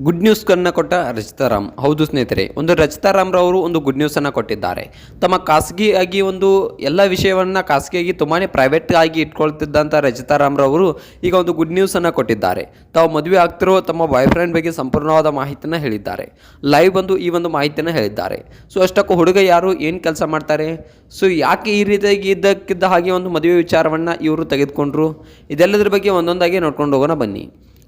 Good ನ್ಯೂಸ್ಗಳನ್ನು ಕೊಟ್ಟ ರಚಿತಾರಾಮ್. ಹೌದು ಸ್ನೇಹಿತರೆ, ಒಂದು ರಚಿತಾರಾಮ್ರವರು ಒಂದು ಗುಡ್ ನ್ಯೂಸನ್ನು ಕೊಟ್ಟಿದ್ದಾರೆ. ತಮ್ಮ ಖಾಸಗಿಯಾಗಿ ಒಂದು ಎಲ್ಲ ವಿಷಯವನ್ನು ಖಾಸಗಿಯಾಗಿ ತುಂಬಾ ಪ್ರೈವೇಟ್ ಆಗಿ ಇಟ್ಕೊಳ್ತಿದ್ದಂಥ ರಚಿತಾರಾಮ್ರವರು ಈಗ ಒಂದು ಗುಡ್ ನ್ಯೂಸನ್ನು ಕೊಟ್ಟಿದ್ದಾರೆ. ತಾವು ಮದುವೆ ಆಗ್ತಿರೋ ತಮ್ಮ ಬಾಯ್ ಫ್ರೆಂಡ್ ಬಗ್ಗೆ ಸಂಪೂರ್ಣವಾದ ಮಾಹಿತಿಯನ್ನು ಹೇಳಿದ್ದಾರೆ. ಲೈವ್ ಬಂದು ಈ ಒಂದು ಮಾಹಿತಿಯನ್ನು ಹೇಳಿದ್ದಾರೆ. ಸೊ ಅಷ್ಟಕ್ಕೂ ಹುಡುಗ ಯಾರು, ಏನು ಕೆಲಸ ಮಾಡ್ತಾರೆ, ಸೊ ಯಾಕೆ ಈ ರೀತಿಯಾಗಿ ಇದ್ದಕ್ಕಿದ್ದ ಹಾಗೆ ಒಂದು ಮದುವೆ ವಿಚಾರವನ್ನು ಇವರು ತೆಗೆದುಕೊಂಡ್ರು, ಇದೆಲ್ಲದರ ಬಗ್ಗೆ ಒಂದೊಂದಾಗಿ ನೋಡ್ಕೊಂಡು ಹೋಗೋಣ ಬನ್ನಿ.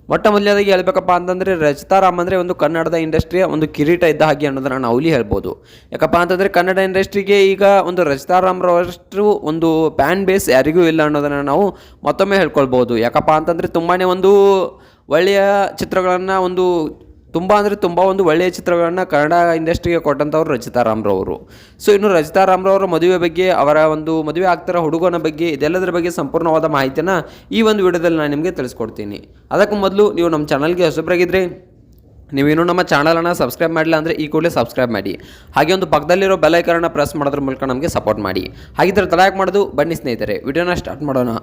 ಮೊಟ್ಟ ಮೊದಲನೇದಾಗಿ ಹೇಳ್ಬೇಕಪ್ಪ ಅಂತಂದರೆ ರಚಿತಾರಾಮ್ ಅಂದರೆ ಒಂದು ಕನ್ನಡದ ಇಂಡಸ್ಟ್ರಿಯ ಒಂದು ಕಿರೀಟ ಇದ್ದ ಹಾಗೆ ಅನ್ನೋದನ್ನು ನಾವು ಇಲ್ಲಿ ಹೇಳ್ಬೋದು. ಯಾಕಪ್ಪ ಅಂತಂದರೆ ಕನ್ನಡ ಇಂಡಸ್ಟ್ರಿಗೆ ಈಗ ಒಂದು ರಚಿತಾರಾಮ್ರವಷ್ಟು ಒಂದು ಫ್ಯಾನ್ ಬೇಸ್ ಯಾರಿಗೂ ಇಲ್ಲ ಅನ್ನೋದನ್ನು ನಾವು ಮತ್ತೊಮ್ಮೆ ಹೇಳ್ಕೊಳ್ಬೋದು. ಯಾಕಪ್ಪ ಅಂತಂದರೆ ತುಂಬಾ ಒಂದು ಒಳ್ಳೆಯ ಚಿತ್ರಗಳನ್ನು ತುಂಬ ಒಂದು ಒಳ್ಳೆಯ ಚಿತ್ರಗಳನ್ನು ಕನ್ನಡ ಇಂಡಸ್ಟ್ರಿಗೆ ಕೊಟ್ಟಂಥವ್ರು ರಚಿತಾರಾಮ್ರವರು. ಸೊ ಇನ್ನು ರಚಿತಾರಾಮ್ರವರ ಮದುವೆ ಬಗ್ಗೆ, ಅವರ ಒಂದು ಮದುವೆ ಆಗ್ತಿರೋ ಹುಡುಗನ ಬಗ್ಗೆ, ಇದೆಲ್ಲದರ ಬಗ್ಗೆ ಸಂಪೂರ್ಣವಾದ ಮಾಹಿತಿನ ಈ ಒಂದು ವಿಡಿಯೋದಲ್ಲಿ ನಾನು ನಿಮಗೆ ತಿಳಿಸ್ಕೊಡ್ತೀನಿ. ಅದಕ್ಕೂ ಮೊದಲು ನೀವು ನಮ್ಮ ಚಾನಲ್ಗೆ ಹೊಸಬರಾಗಿದ್ದರೆ, ನೀವೇನು ನಮ್ಮ ಚಾನಲನ್ನು ಸಬ್ಸ್ಕ್ರೈಬ್ ಮಾಡಿಲ್ಲ ಅಂದರೆ ಈ ಕೂಡಲೇ ಸಬ್ಸ್ಕ್ರೈಬ್ ಮಾಡಿ. ಹಾಗೆ ಒಂದು ಪಕ್ಕದಲ್ಲಿರೋ ಬೆಲ್ ಐಕಾನ್ನ ಪ್ರೆಸ್ ಮಾಡೋದ್ರ ಮೂಲಕ ನಮಗೆ ಸಪೋರ್ಟ್ ಮಾಡಿ. ಹಾಗಿದ್ರೆ ತಲೆಯಾಗಿ ಮಾಡೋದು ಬನ್ನಿ ಸ್ನೇಹಿತರೆ, ವಿಡಿಯೋನ ಸ್ಟಾರ್ಟ್ ಮಾಡೋಣ.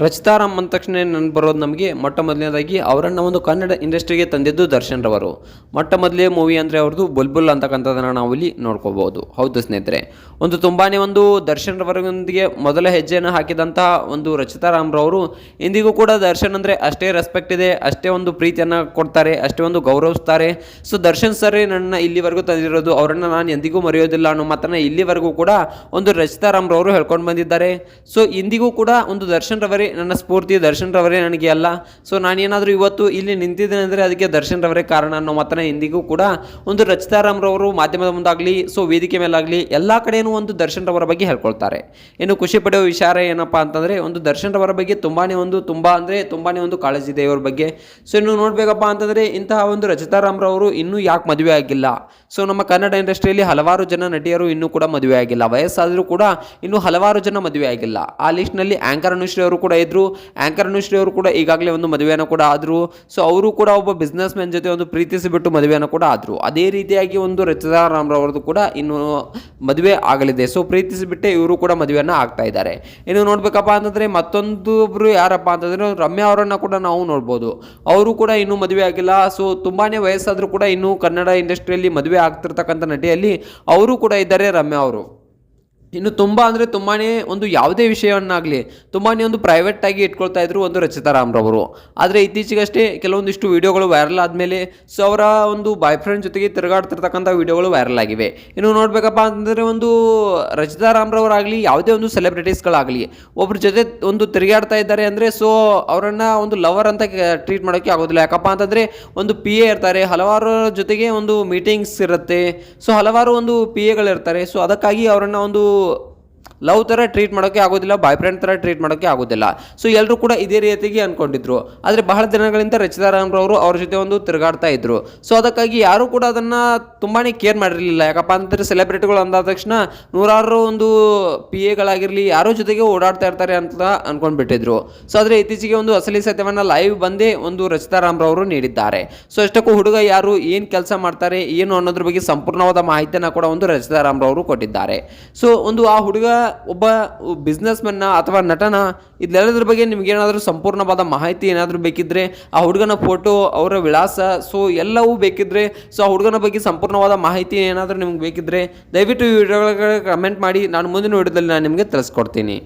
ರಚಿತಾರಾಮ್ ಅಂದ ತಕ್ಷಣ ನೆನಪು ಬರೋದು ನಮಗೆ ಮೊಟ್ಟ ಮೊದಲನೇದಾಗಿ ಅವರನ್ನು ಒಂದು ಕನ್ನಡ ಇಂಡಸ್ಟ್ರಿಗೆ ತಂದಿದ್ದು ದರ್ಶನ್ ರವರು. ಮೊಟ್ಟ ಮೊದಲೇ ಮೂವಿ ಅಂದರೆ ಅವ್ರದ್ದು ಬುಲ್ಬುಲ್ ಅಂತಕ್ಕಂಥದ್ದನ್ನು ನಾವು ಇಲ್ಲಿ ನೋಡ್ಕೋಬೋದು. ಹೌದು ಸ್ನೇಹಿತರೆ, ಒಂದು ತುಂಬಾ ಒಂದು ದರ್ಶನ್ ರವರೊಂದಿಗೆ ಮೊದಲ ಹೆಜ್ಜೆಯನ್ನು ಹಾಕಿದಂತಹ ಒಂದು ರಚಿತಾರಾಮ್ರವರು ಇಂದಿಗೂ ಕೂಡ ದರ್ಶನ್ ಅಂದರೆ ಅಷ್ಟೇ ರೆಸ್ಪೆಕ್ಟ್ ಇದೆ, ಅಷ್ಟೇ ಒಂದು ಪ್ರೀತಿಯನ್ನು ಕೊಡ್ತಾರೆ, ಅಷ್ಟೇ ಒಂದು ಗೌರವಿಸ್ತಾರೆ. ಸೊ ದರ್ಶನ್ ಸರ್ ನನ್ನ ಇಲ್ಲಿವರೆಗೂ ತಂದಿರೋದು, ಅವರನ್ನು ನಾನು ಎಂದಿಗೂ ಮರೆಯೋದಿಲ್ಲ ಅನ್ನೋ ಮಾತನ್ನು ಇಲ್ಲಿವರೆಗೂ ಕೂಡ ಒಂದು ರಚಿತಾರಾಮ್ರವರು ಹೇಳ್ಕೊಂಡು ಬಂದಿದ್ದಾರೆ. ಸೊ ಇಂದಿಗೂ ಕೂಡ ಒಂದು ದರ್ಶನ್ ರವರೇ ನನ್ನ ಸ್ಫೂರ್ತಿ, ದರ್ಶನ್ ರವರೇ ನನಗೆ ಅಲ್ಲ. ಸೊ ನಾನೇನಾದರೂ ಇವತ್ತು ಇಲ್ಲಿ ನಿಂತಿದ್ದೇನೆ ಅಂದರೆ ಅದಕ್ಕೆ ದರ್ಶನ್ ರವರೇ ಕಾರಣ ಅನ್ನೋ ಮಾತನ್ನ ಇಂದಿಗೂ ಕೂಡ ಒಂದು ರಚಿತಾರಾಮ್ರವರು ಮಾಧ್ಯಮದ ಮುಂದಾಗಲಿ, ಸೊ ವೇದಿಕೆ ಮೇಲಾಗಲಿ ಎಲ್ಲ ಕಡೆಯೂ ಒಂದು ದರ್ಶನ್ ರವರ ಬಗ್ಗೆ ಹೇಳ್ಕೊಳ್ತಾರೆ. ಇನ್ನು ಖುಷಿ ಪಡೆಯುವ ವಿಚಾರ ಏನಪ್ಪ ಅಂತಂದರೆ, ಒಂದು ದರ್ಶನ್ ರವರ ಬಗ್ಗೆ ತುಂಬಾ ಒಂದು ಕಾಳಜಿ ಇದೆ ಇವ್ರ ಬಗ್ಗೆ. ಸೊ ಇನ್ನು ನೋಡಬೇಕಪ್ಪ ಅಂತಂದರೆ, ಇಂತಹ ಒಂದು ರಚಿತಾರಾಮ್ರವರು ಇನ್ನೂ ಯಾಕೆ ಮದುವೆ ಆಗಿಲ್ಲ? ಸೊ ನಮ್ಮ ಕನ್ನಡ ಇಂಡಸ್ಟ್ರಿಯಲ್ಲಿ ಹಲವಾರು ಜನ ನಟಿಯರು ಇನ್ನೂ ಕೂಡ ಮದುವೆ ಆಗಿಲ್ಲ. ವಯಸ್ಸಾದರೂ ಕೂಡ ಇನ್ನೂ ಹಲವಾರು ಜನ ಮದುವೆ ಆಗಿಲ್ಲ. ಆ ಲಿಸ್ಟ್ನಲ್ಲಿ ಆ್ಯಂಕರ್ ಅನುಶ್ರೀ ಅವರು ಕೂಡ ಇದ್ರು. ಆ್ಯಂಕರ್ ಅನುಶ್ರೀ ಅವರು ಕೂಡ ಈಗಾಗಲೇ ಒಂದು ಮದುವೆಯನ್ನು ಕೂಡ ಆದರು. ಸೊ ಅವರು ಕೂಡ ಒಬ್ಬ ಬಿಸ್ನೆಸ್ ಮ್ಯಾನ್ ಜೊತೆ ಒಂದು ಪ್ರೀತಿಸಿಬಿಟ್ಟು ಮದುವೆಯನ್ನು ಕೂಡ ಆದರು. ಅದೇ ರೀತಿಯಾಗಿ ಒಂದು ರಚಿತಾರಾಮ್ರವ್ರದ್ದು ಕೂಡ ಇನ್ನು ಮದುವೆ ಆಗಲಿದೆ. ಸೊ ಪ್ರೀತಿಸಿಬಿಟ್ಟೆ ಇವರು ಕೂಡ ಮದುವೆಯನ್ನು ಆಗ್ತಾ ಇದ್ದಾರೆ. ಇನ್ನು ನೋಡ್ಬೇಕಪ್ಪ ಅಂತಂದರೆ ಮತ್ತೊಂದೊಬ್ರು ಯಾರಪ್ಪ ಅಂತಂದರೆ ರಮ್ಯಾ ಅವರನ್ನು ಕೂಡ ನಾವು ನೋಡ್ಬೋದು. ಅವರು ಕೂಡ ಇನ್ನೂ ಮದುವೆ ಆಗಿಲ್ಲ. ಸೊ ತುಂಬಾ ವಯಸ್ಸಾದರೂ ಕೂಡ ಇನ್ನೂ ಕನ್ನಡ ಇಂಡಸ್ಟ್ರಿಯಲ್ಲಿ ಮದುವೆ ಆಗ್ತಿರ್ತಕ್ಕಂಥ ನಟಿಯಲ್ಲಿ ಅವರು ಕೂಡ ಇದ್ದಾರೆ, ರಮ್ಯಾ ಅವರು. ಇನ್ನು ತುಂಬಾ ಒಂದು ಯಾವುದೇ ವಿಷಯವನ್ನಾಗಲಿ ತುಂಬಾ ಒಂದು ಪ್ರೈವೇಟಾಗಿ ಇಟ್ಕೊಳ್ತಾ ಇದ್ರು ಒಂದು ರಚಿತಾರಾಮ್ರವರು. ಆದರೆ ಇತ್ತೀಚೆಗಷ್ಟೇ ಕೆಲವೊಂದಿಷ್ಟು ವಿಡಿಯೋಗಳು ವೈರಲ್ ಆದಮೇಲೆ ಸೊ ಅವರ ಒಂದು ಬಾಯ್ ಫ್ರೆಂಡ್ ಜೊತೆಗೆ ತಿರುಗಾಡ್ತಿರ್ತಕ್ಕಂಥ ವಿಡಿಯೋಗಳು ವೈರಲ್ ಆಗಿವೆ. ಇನ್ನು ನೋಡಬೇಕಪ್ಪ ಅಂತಂದರೆ, ಒಂದು ರಚಿತಾರಾಮ್ರವರಾಗಲಿ ಯಾವುದೇ ಒಂದು ಸೆಲೆಬ್ರಿಟೀಸ್ಗಳಾಗಲಿ ಒಬ್ಬರ ಜೊತೆ ಒಂದು ತಿರುಗಾಡ್ತಾ ಇದ್ದಾರೆ ಅಂದರೆ ಸೊ ಅವರನ್ನು ಒಂದು ಲವರ್ ಅಂತ ಟ್ರೀಟ್ ಮಾಡೋಕ್ಕೆ ಆಗೋದಿಲ್ಲ. ಯಾಕಪ್ಪ ಅಂತಂದರೆ ಒಂದು ಪಿ ಎ ಇರ್ತಾರೆ, ಹಲವಾರು ಜೊತೆಗೆ ಒಂದು ಮೀಟಿಂಗ್ಸ್ ಇರುತ್ತೆ. ಸೊ ಹಲವಾರು ಒಂದು ಪಿ ಎಗಳಿರ್ತಾರೆ. ಸೊ ಅದಕ್ಕಾಗಿ ಅವರನ್ನು ಒಂದು ಲವ್ ಥರ ಟ್ರೀಟ್ ಮಾಡೋಕ್ಕೆ ಆಗೋದಿಲ್ಲ, ಬಾಯ್ ಫ್ರೆಂಡ್ ಥರ ಟ್ರೀಟ್ ಮಾಡೋಕ್ಕೆ ಆಗೋದಿಲ್ಲ. ಸೊ ಎಲ್ಲರೂ ಕೂಡ ಇದೇ ರೀತಿಯಾಗಿ ಅಂದ್ಕೊಂಡಿದ್ರು. ಆದರೆ ಬಹಳ ದಿನಗಳಿಂದ ರಚಿತಾರಾಮ್ರವರು ಅವ್ರ ಜೊತೆ ಒಂದು ತಿರುಗಾಡ್ತಾ ಇದ್ರು. ಸೊ ಅದಕ್ಕಾಗಿ ಯಾರೂ ಕೂಡ ಅದನ್ನು ತುಂಬಾ ಕೇರ್ ಮಾಡಿರಲಿಲ್ಲ. ಯಾಕಪ್ಪ ಅಂತಂದರೆ ಸೆಲೆಬ್ರಿಟಿಗಳು ಅಂದಾದ ತಕ್ಷಣ ನೂರಾರು ಒಂದು ಪಿ ಎಗಳಾಗಿರಲಿ ಯಾರೋ ಜೊತೆಗೆ ಓಡಾಡ್ತಾ ಇರ್ತಾರೆ ಅಂತ ಅಂದ್ಕೊಂಡ್ಬಿಟ್ಟಿದ್ರು. ಸೊ ಆದರೆ ಇತ್ತೀಚೆಗೆ ಒಂದು ಅಸಲಿ ಸತ್ಯವನ್ನು ಲೈವ್ ಬಂದೇ ಒಂದು ರಚಿತಾರಾಮ್ರವರು ನೀಡಿದ್ದಾರೆ. ಸೊ ಅಷ್ಟಕ್ಕೂ ಹುಡುಗ ಯಾರು, ಏನು ಕೆಲಸ ಮಾಡ್ತಾರೆ, ಏನು ಅನ್ನೋದ್ರ ಬಗ್ಗೆ ಸಂಪೂರ್ಣವಾದ ಮಾಹಿತಿಯನ್ನು ಕೂಡ ಒಂದು ರಚಿತಾರಾಮ್ರವರು ಕೊಟ್ಟಿದ್ದಾರೆ. ಸೊ ಒಂದು ಆ ಹುಡುಗ ಒಬ್ಬ ಬಿಸ್ನೆಸ್ ಮೆನ್ನ ಅಥವಾ ನಟನ, ಇದೆಲ್ಲದ್ರ ಬಗ್ಗೆ ನಿಮ್ಗೇನಾದರೂ ಸಂಪೂರ್ಣವಾದ ಮಾಹಿತಿ ಏನಾದರೂ ಬೇಕಿದ್ರೆ, ಆ ಹುಡುಗನ ಫೋಟೋ, ಅವರ ವಿಳಾಸ, ಸೊ ಎಲ್ಲವೂ ಬೇಕಿದ್ರೆ, ಸೊ ಆ ಹುಡುಗನ ಬಗ್ಗೆ ಸಂಪೂರ್ಣವಾದ ಮಾಹಿತಿ ಏನಾದರೂ ನಿಮ್ಗೆ ಬೇಕಿದ್ರೆ ದಯವಿಟ್ಟು ಈ ವಿಡಿಯೋಗಳಿಗೆ ಕಮೆಂಟ್ ಮಾಡಿ. ನಾನು ಮುಂದಿನ ವಿಡಿಯೋದಲ್ಲಿ ನಾನು ನಿಮಗೆ ತಿಳಿಸ್ಕೊಡ್ತೀನಿ.